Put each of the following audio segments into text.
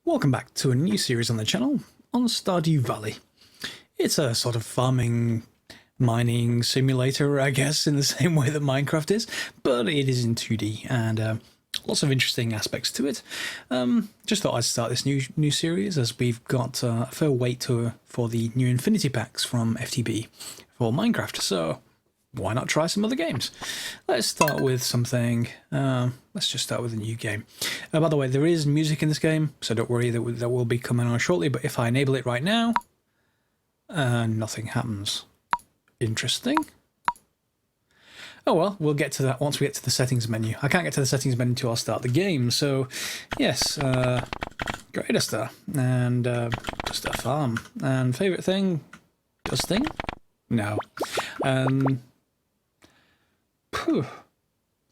Welcome back to a new series on the channel on Stardew Valley. It's a sort of farming, mining simulator, I guess, in the same way that Minecraft is, but it is in 2D and lots of interesting aspects to it. Just thought I'd start this new series as we've got a fair wait for the new Infinity Packs from FTB for Minecraft, so why not try some other games? Let's start with something. Let's just start with a new game. By the way, there is music in this game, so don't worry, that will be coming on shortly. But if I enable it right now, nothing happens. Interesting. Oh well, we'll get to that once we get to the settings menu. I can't get to the settings menu until I start the game. So yes, great a star and just a farm. And favorite thing, does thing? No.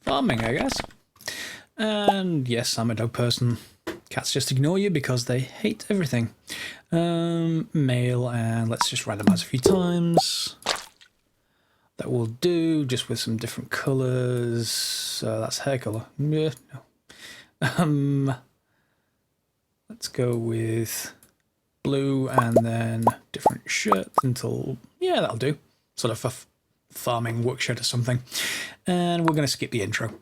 Farming, I guess. And yes, I'm a dog person. Cats just ignore you because they hate everything. Male, and let's just randomize a few times. That will do, just with some different colours. That's hair colour. Yeah, no. Let's go with blue and then different shirt until, yeah, that'll do. Sort of a farming work shirt or something. And we're going to skip the intro.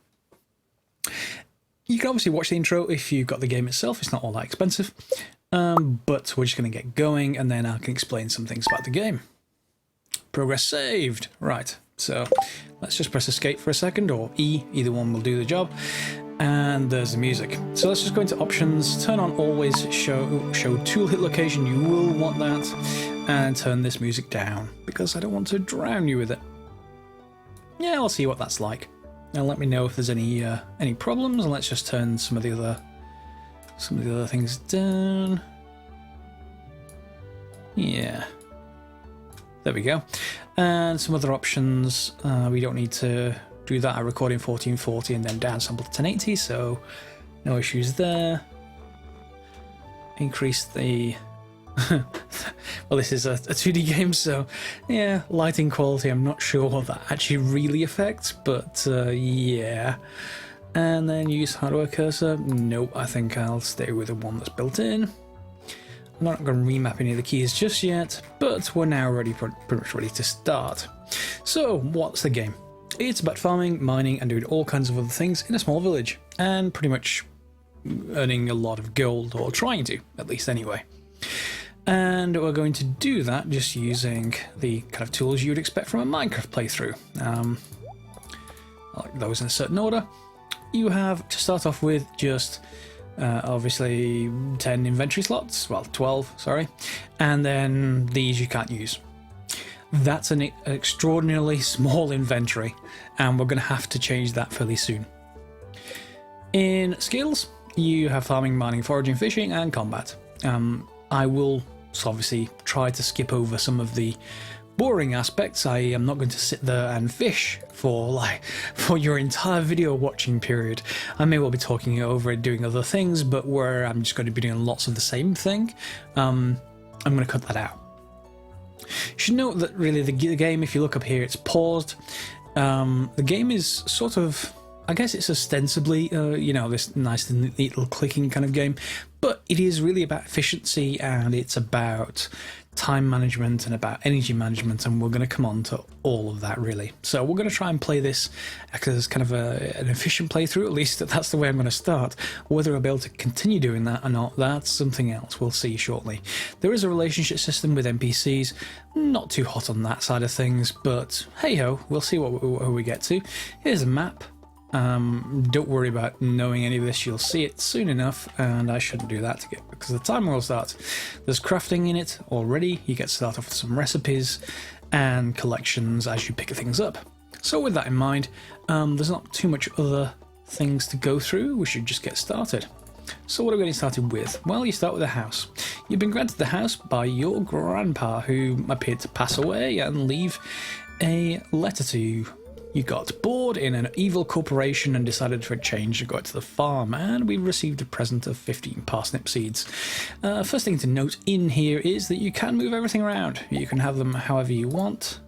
You can obviously watch the intro if you've got the game itself. It's not all that expensive. But we're just going to get going and then I can explain some things about the game. Progress saved. Right, so let's just press escape for a second, or E, either one will do the job. And there's the music. So let's just go into options, turn on always show tool hit location. You will want that, and turn this music down because I don't want to drown you with it. Yeah, I'll see what that's like. Now let me know if there's any problems, and let's just turn some of the other things down. Yeah, there we go. And some other options. We don't need to do that. I record in 1440 and then downsample to 1080, so no issues there. Increase the well, this is a 2D game, so yeah, lighting quality I'm not sure what that actually really affects, but yeah. And then use hardware cursor. Nope, I think I'll stay with the one that's built in. I'm not going to remap any of the keys just yet, but we're now pretty much ready to start. So what's the game? It's about farming, mining, and doing all kinds of other things in a small village, and pretty much earning a lot of gold, or trying to, at least anyway. And we're going to do that just using the kind of tools you would expect from a Minecraft playthrough. Like those in a certain order. You have to start off with just obviously 10 inventory slots, well 12, sorry, and then these you can't use. That's an extraordinarily small inventory, and we're going to have to change that fairly soon. In skills, you have farming, mining, foraging, fishing, and combat. I will obviously try to skip over some of the boring aspects. I am not going to sit there and fish for your entire video watching period. I may well be talking over and doing other things, but where I'm just going to be doing lots of the same thing, I'm going to cut that out. You should note that really the game, if you look up here, it's paused. The game is sort of, I guess it's ostensibly, this nice neat little clicking kind of game, but it is really about efficiency, and it's about time management and about energy management, and we're going to come on to all of that really. So we're going to try and play this as kind of an efficient playthrough, at least that's the way I'm going to start. Whether I'll be able to continue doing that or not, that's something else, we'll see shortly. There is a relationship system with NPCs, not too hot on that side of things, but hey ho, we'll see what we get to. Here's a map. Don't worry about knowing any of this, you'll see it soon enough, and I shouldn't do that because the timer will start. There's crafting in it already. You get to start off with some recipes and collections as you pick things up. So with that in mind, there's not too much other things to go through. We should just get started. So what are we getting started with? Well, you start with a house. You've been granted the house by your grandpa, who appeared to pass away and leave a letter to you. You got bored in an evil corporation and decided for a change to go out to the farm, and we received a present of 15 parsnip seeds. First thing to note in here is that you can move everything around. You can have them however you want,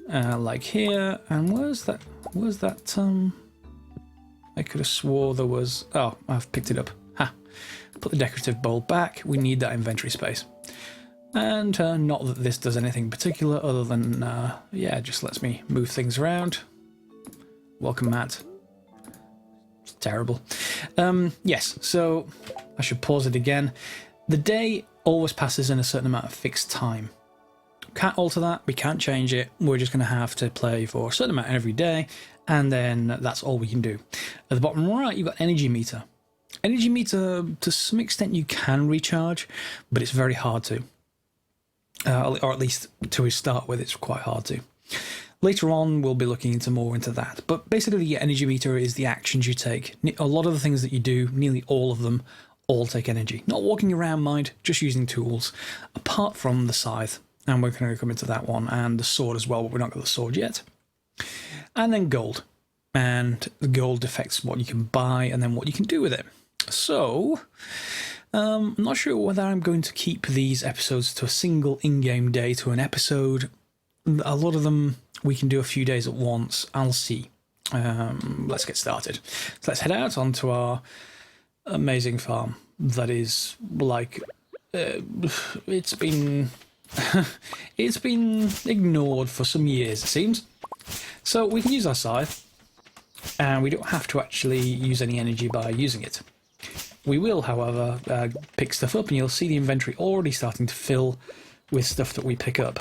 like here. And where's that? I could have swore there was... Oh, I've picked it up. Ha! put the decorative bowl back. We need that inventory space. And not that this does anything particular other than, yeah, just lets me move things around. Welcome, Matt. It's terrible. Yes, so I should pause it again. The day always passes in a certain amount of fixed time. Can't alter that, we can't change it. We're just going to have to play for a certain amount every day, and then that's all we can do. At the bottom right, you've got energy meter. Energy meter, to some extent, you can recharge, but it's very hard to. Or at least to start with, it's quite hard to. Later on, we'll be looking more into that. But basically, the energy meter is the actions you take. A lot of the things that you do, nearly all of them, all take energy. Not walking around, mind, just using tools, apart from the scythe. And we're going to come into that one, and the sword as well, but we're not got the sword yet. And then gold. And the gold affects what you can buy and then what you can do with it. So, I'm not sure whether I'm going to keep these episodes to a single in-game day to an episode. A lot of them we can do a few days at once. I'll see. Let's get started. So let's head out onto our amazing farm. That is like, it's been it's been ignored for some years, it seems. So we can use our scythe, and we don't have to actually use any energy by using it. We will, however, pick stuff up, and you'll see the inventory already starting to fill with stuff that we pick up.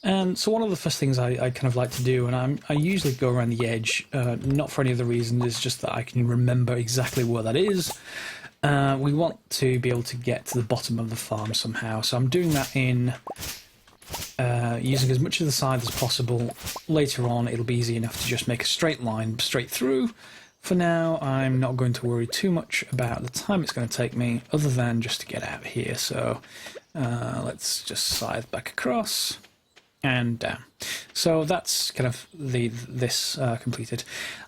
And so one of the first things I kind of like to do, and I usually go around the edge, not for any other reason, it's just that I can remember exactly where that is. We want to be able to get to the bottom of the farm somehow, so I'm doing that in using as much of the scythe as possible. Later on, it'll be easy enough to just make a straight line straight through. For now, I'm not going to worry too much about the time it's going to take me, other than just to get out of here. So let's just scythe back across and down. So that's kind of this completed.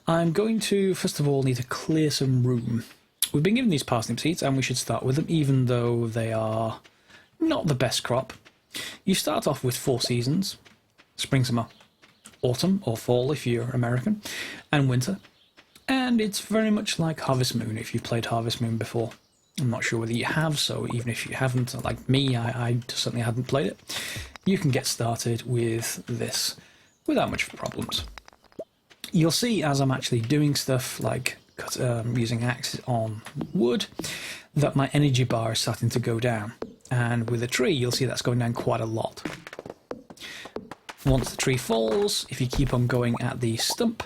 I'm going to, first of all, need to clear some room. We've been given these parsnip seeds, and we should start with them, even though they are not the best crop. You start off with 4 seasons: spring, summer, autumn, or fall if you're American, and winter. And it's very much like Harvest Moon if you've played Harvest Moon before. I'm not sure whether you have, so even if you haven't, like me, I certainly hadn't played it, you can get started with this without much problems. You'll see as I'm actually doing stuff like using axes on wood, that my energy bar is starting to go down, and with a tree you'll see that's going down quite a lot. Once the tree falls, if you keep on going at the stump,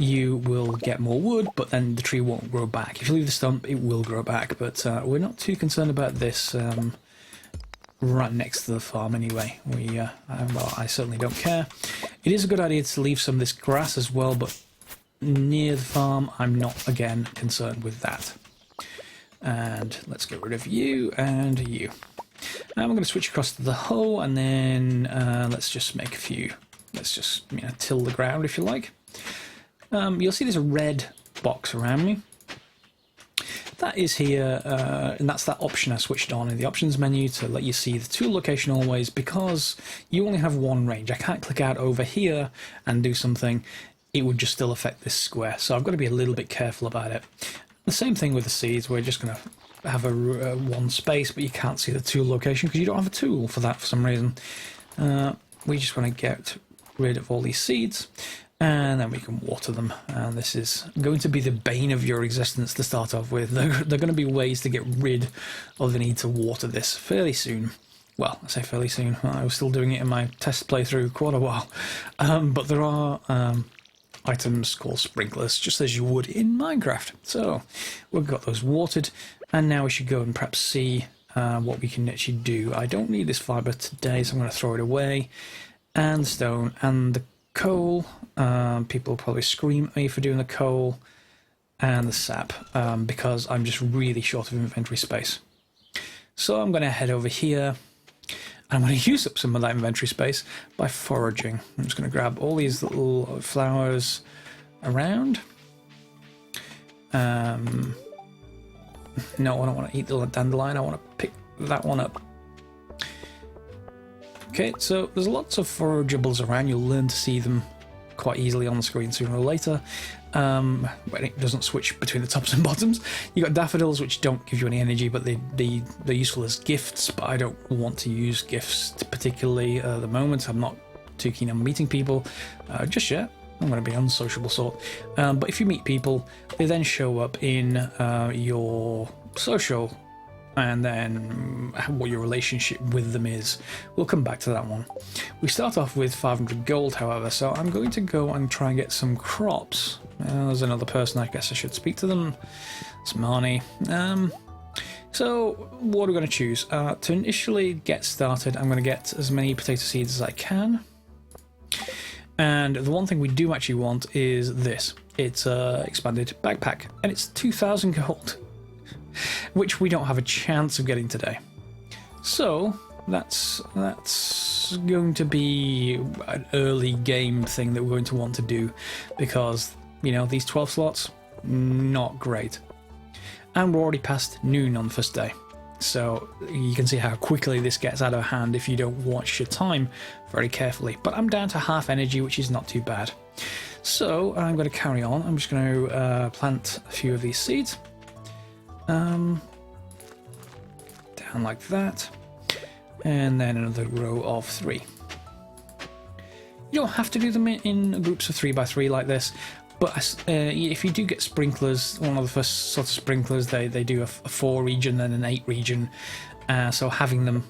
you will get more wood, but then the tree won't grow back. If you leave the stump, it will grow back, but we're not too concerned about this right next to the farm anyway. Well, I certainly don't care. It is a good idea to leave some of this grass as well, but near the farm, I'm not, again, concerned with that. And let's get rid of you and you. Now I'm going to switch across to the hoe, and then let's just make a few. Let's just till the ground, if you like. You'll see there's a red box around me. That is here, and that's that option I switched on in the options menu to let you see the tool location always, because you only have one range. I can't click out over here and do something. It would just still affect this square, so I've got to be a little bit careful about it. The same thing with the seeds. We're just going to have a one space, but you can't see the tool location because you don't have a tool for that for some reason. We just want to get rid of all these seeds, and then we can water them. And this is going to be the bane of your existence to start off with. There are going to be ways to get rid of the need to water this fairly soon. Well, I say fairly soon. I was still doing it in my test playthrough quite a while. But there are items called sprinklers, just as you would in Minecraft. So we've got those watered, and now we should go and perhaps see what we can actually do. I don't need this fibre today, so I'm going to throw it away. And the stone and the coal. People will probably scream at me for doing the coal and the sap, because I'm just really short of inventory space. So I'm going to head over here. I'm going to use up some of that inventory space by foraging. I'm just going to grab all these little flowers around. No, I don't want to eat the dandelion. I want to pick that one up. Okay, so there's lots of forageables around. You'll learn to see them quite easily on the screen sooner or later. But it doesn't switch between the tops and bottoms. You got daffodils, which don't give you any energy, but they're useful as gifts. But I don't want to use gifts particularly at the moment. I'm not too keen on meeting people just yet. I'm going to be unsociable sort. But if you meet people, they then show up in your social, and then what your relationship with them is. We'll come back to that one. We start off with 500 gold, however, so I'm going to go and try and get some crops. There's another person, I guess I should speak to them. It's Marnie. So what are we going to choose? To initially get started, I'm going to get as many potato seeds as I can. And the one thing we do actually want is this. It's an expanded backpack, and it's 2,000 gold, which we don't have a chance of getting today. So that's going to be an early game thing that we're going to want to do, because, you know, these 12 slots, not great. And we're already past noon on the first day. So you can see how quickly this gets out of hand if you don't watch your time very carefully. But I'm down to half energy, which is not too bad. So I'm going to carry on. I'm just going to plant a few of these seeds. Down like that. And then another row of 3. You don't have to do them in groups of 3 by 3 like this. But if you do get sprinklers, one of the first sort of sprinklers, they do a 4 region and an 8 region. So having them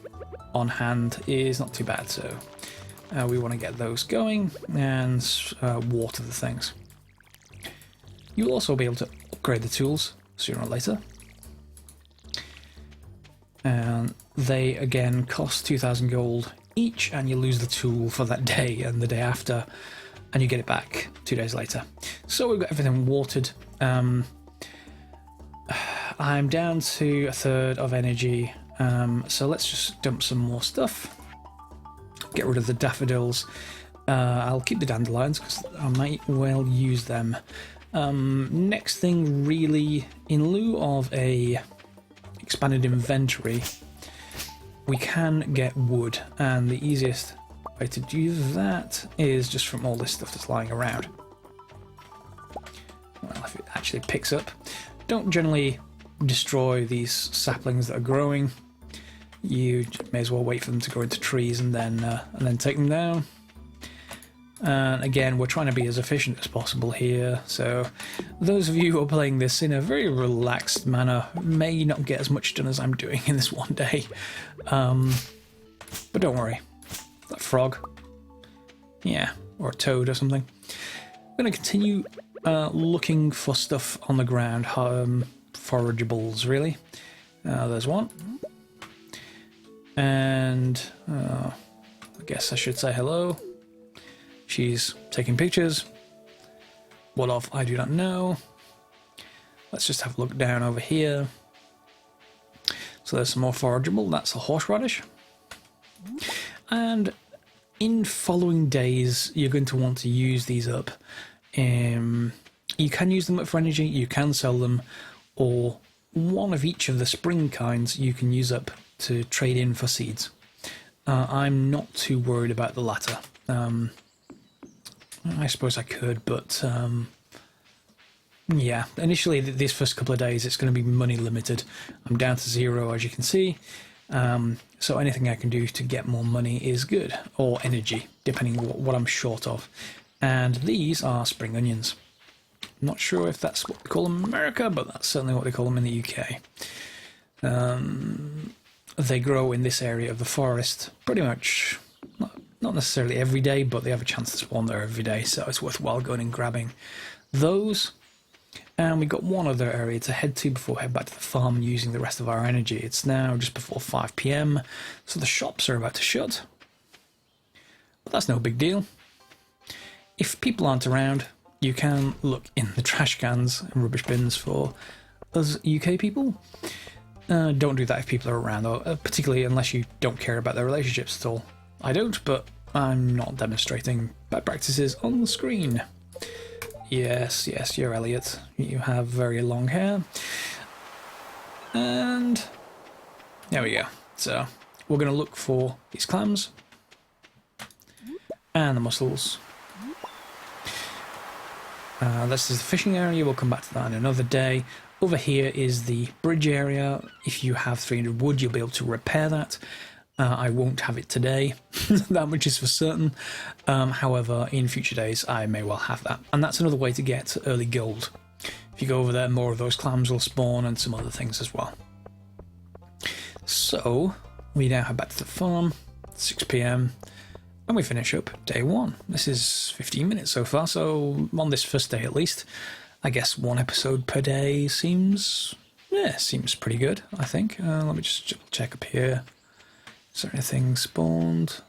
on hand is not too bad. So we want to get those going and water the things. You'll also be able to upgrade the tools sooner or later. And they again cost 2,000 gold each, and you lose the tool for that day and the day after, and you get it back 2 days later. So we've got everything watered. I'm down to a third of energy, so let's just dump some more stuff. Get rid of the daffodils. I'll keep the dandelions because I might well use them. Next thing, really, in lieu of a expanded inventory, we can get wood, and the easiest way to do that is just from all this stuff that's lying around. Well, if it actually picks up. Don't generally destroy these saplings that are growing. You may as well wait for them to grow into trees and then take them down. And again, we're trying to be as efficient as possible here, so those of you who are playing this in a very relaxed manner may not get as much done as I'm doing in this one day. But don't worry. That frog. Yeah, or a toad or something. I'm going to continue looking for stuff on the ground, forageables really. There's one. And I guess I should say hello. She's taking pictures. What of, I do not know. Let's just have a look down over here. So there's some more forageable. That's a horseradish. And in following days, you're going to want to use these up. You can use them up for energy, you can sell them, or one of each of the spring kinds you can use up to trade in for seeds. I'm not too worried about the latter. I suppose I could, but yeah, initially these first couple of days it's going to be money limited. I'm down to 0, as you can see, so anything I can do to get more money is good, or energy, depending on what I'm short of. And these are spring onions. I'm not sure if that's what we call them in America, but that's certainly what they call them in the UK. They grow in this area of the forest pretty much, not necessarily every day, but they have a chance to spawn there every day, so it's worthwhile going and grabbing those. And we've got one other area to head to before we head back to the farm and using the rest of our energy. It's now just before 5 PM, so the shops are about to shut. But that's no big deal. If people aren't around, you can look in the trash cans and rubbish bins for us UK people. Don't do that if people are around, though, particularly unless you don't care about their relationships at all. I don't, but I'm not demonstrating bad practices on the screen. Yes, you're Elliot. You have very long hair. And there we go. So we're going to look for these clams and the mussels. This is the fishing area. We'll come back to that in another day. Over here is the bridge area. If you have 300 wood, you'll be able to repair that. I won't have it today, that much is for certain. However, in future days, I may well have that. And that's another way to get early gold. If you go over there, more of those clams will spawn and some other things as well. So, we now head back to the farm, 6 PM, and we finish up day 1. This is 15 minutes so far, so on this first day at least, I guess 1 episode per day seems pretty good, I think. Let me just check up here. Is there anything spawned?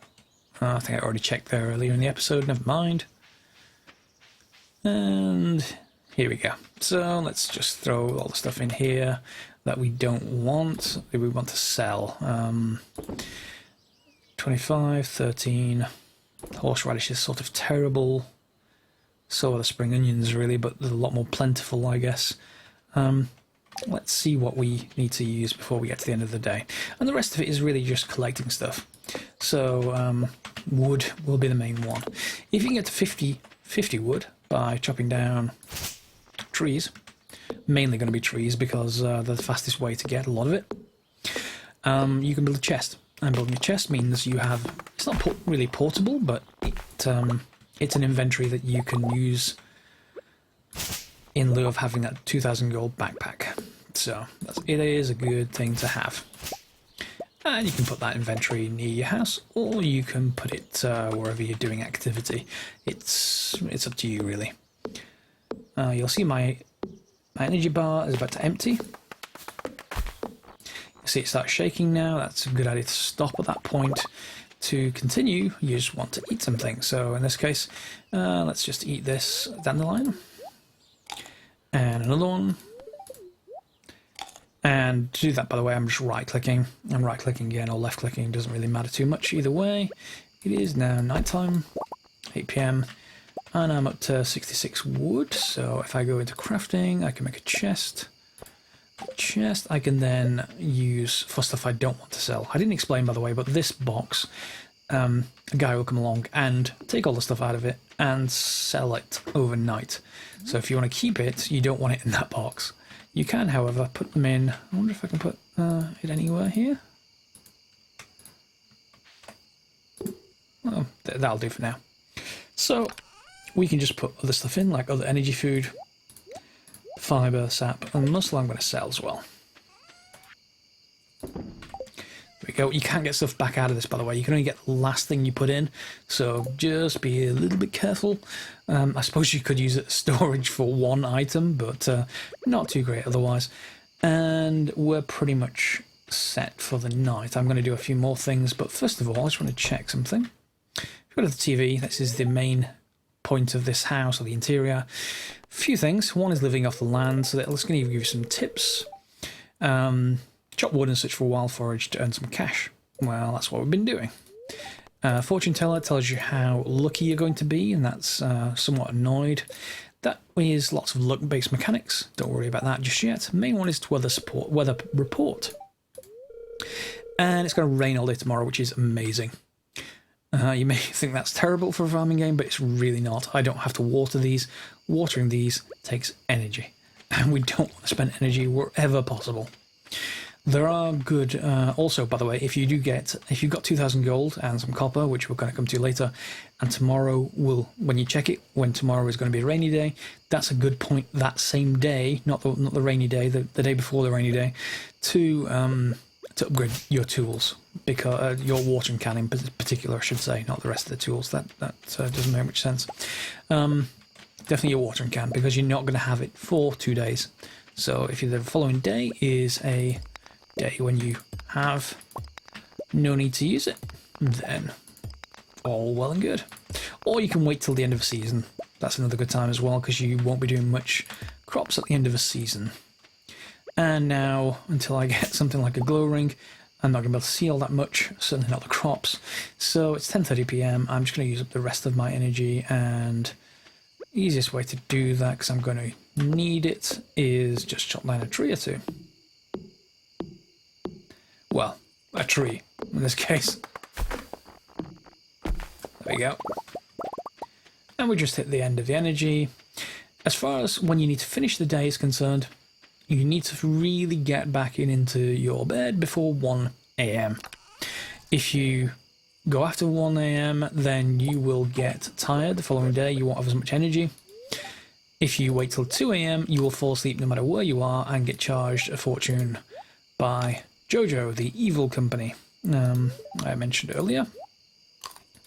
I think I already checked there earlier in the episode, never mind. And here we go. So let's just throw all the stuff in here that we don't want, that we want to sell. 25, 13. Horseradish is sort of terrible. So are the spring onions, really, but they're a lot more plentiful, I guess. Let's see what we need to use before we get to the end of the day. And the rest of it is really just collecting stuff. So wood will be the main one. If you can get to 50 wood by chopping down trees, mainly going to be trees because they're the fastest way to get a lot of it, you can build a chest. And building a chest means you have, it's not really portable, but it's an inventory that you can use in lieu of having that 2,000 gold backpack. So it is a good thing to have. And you can put that inventory near your house, or you can put it wherever you're doing activity. It's up to you, really. You'll see my energy bar is about to empty. You see it starts shaking now. That's a good idea to stop at that point. To continue, you just want to eat something. So in this case, let's just eat this dandelion. And another one. And to do that, by the way, I'm just right-clicking. I'm right-clicking again, or left-clicking. Doesn't really matter too much either way. It is now nighttime, 8 PM, and I'm up to 66 wood. So if I go into crafting, I can make a chest. I can then use for stuff I don't want to sell. I didn't explain, by the way, but this box, a guy will come along and take all the stuff out of it and sell it overnight. So if you want to keep it, you don't want it in that box. You can, however, put them in. I wonder if I can put it anywhere here. Well, that'll do for now. So we can just put other stuff in, like other energy food, fibre, sap, and muscle I'm going to sell as well. There we go. You can't get stuff back out of this, by the way. You can only get the last thing you put in, so just be a little bit careful. I suppose you could use it as storage for one item, but not too great otherwise. And we're pretty much set for the night. I'm going to do a few more things, but first of all, I just want to check something. If you go to the TV, this is the main point of this house, or the interior. A few things. One is living off the land, so that's going to give you some tips. Chop wood and search for wild forage to earn some cash. Well, that's what we've been doing. Fortune teller tells you how lucky you're going to be, and that's somewhat annoyed. That is lots of luck-based mechanics. Don't worry about that just yet. Main one is weather report. And it's going to rain all day tomorrow, which is amazing. You may think that's terrible for a farming game, but it's really not. I don't have to water these. Watering these takes energy, and we don't want to spend energy wherever possible. There are good, also, by the way, if you've got 2,000 gold and some copper, which we're going to come to later, and tomorrow when you check it, when tomorrow is going to be a rainy day, that's a good point that same day, not the rainy day, the day before the rainy day, to upgrade your tools, because your watering can in particular, I should say, not the rest of the tools. That doesn't make much sense. Definitely your watering can, because you're not going to have it for 2 days. So if the following day is a day when you have no need to use it, then all well and good. Or you can wait till the end of the season. That's another good time as well, because you won't be doing much crops at the end of a season. And now, until I get something like a glow ring, I'm not going to be able to see all that much, certainly not the crops. So it's 10:30 PM. I'm just going to use up the rest of my energy, and the easiest way to do that, because I'm going to need it, is just chop down a tree or two. Well, a tree, in this case. There we go. And we just hit the end of the energy. as far as when you need to finish the day is concerned, you need to really get back into your bed before 1 a.m. If you go after 1 a.m, then you will get tired the following day. You won't have as much energy. If you wait till 2 a.m, you will fall asleep no matter where you are and get charged a fortune by Jojo, the evil company I mentioned earlier.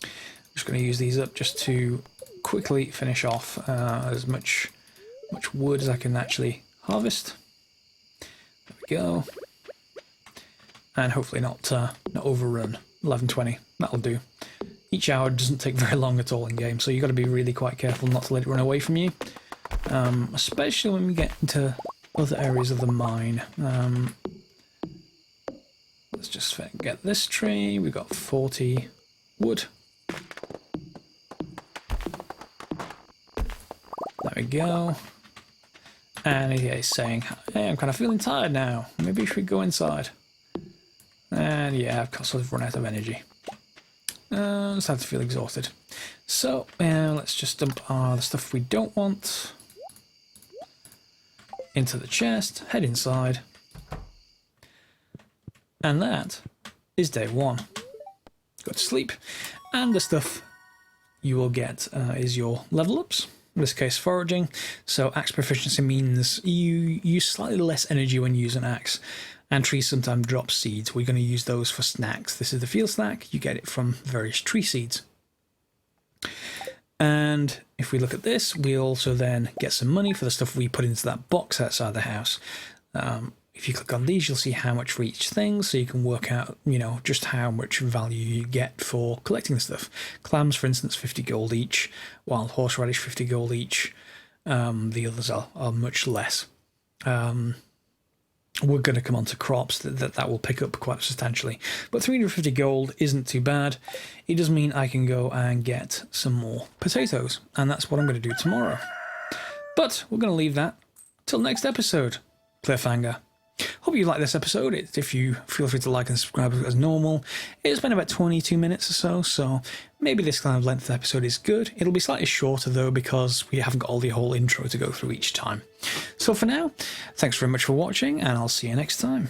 I'm just going to use these up just to quickly finish off as much wood as I can actually harvest. There we go. And hopefully not overrun. 11:20, that'll do. Each hour doesn't take very long at all in game, so you've got to be really quite careful not to let it run away from you. Especially when we get into other areas of the mine. Let's just get this tree. We've got 40 wood. There we go. And he's saying, hey, I'm kind of feeling tired now. Maybe we should go inside. And yeah, I've sort of run out of energy. Starting to feel exhausted. So let's just dump the stuff we don't want into the chest, head inside. And that is day 1. Go to sleep. And the stuff you will get is your level ups. In this case, foraging. So axe proficiency means you use slightly less energy when you use an axe. And trees sometimes drop seeds. We're going to use those for snacks. This is the field snack. You get it from various tree seeds. And if we look at this, we also then get some money for the stuff we put into that box outside the house. If you click on these, you'll see how much for each thing, so you can work out, you know, just how much value you get for collecting the stuff. Clams, for instance, 50 gold each, while horseradish 50 gold each. The others are much less. We're going to come on to crops that will pick up quite substantially. But 350 gold isn't too bad. It does mean I can go and get some more potatoes, and that's what I'm going to do tomorrow. But we're going to leave that till next episode. Cliffhanger. Hope you liked this episode. If you feel free to like and subscribe as normal. It's been about 22 minutes or so maybe this kind of length of episode is good. It'll be slightly shorter though, because we haven't got all the whole intro to go through each time. So for now, thanks very much for watching, and I'll see you next time.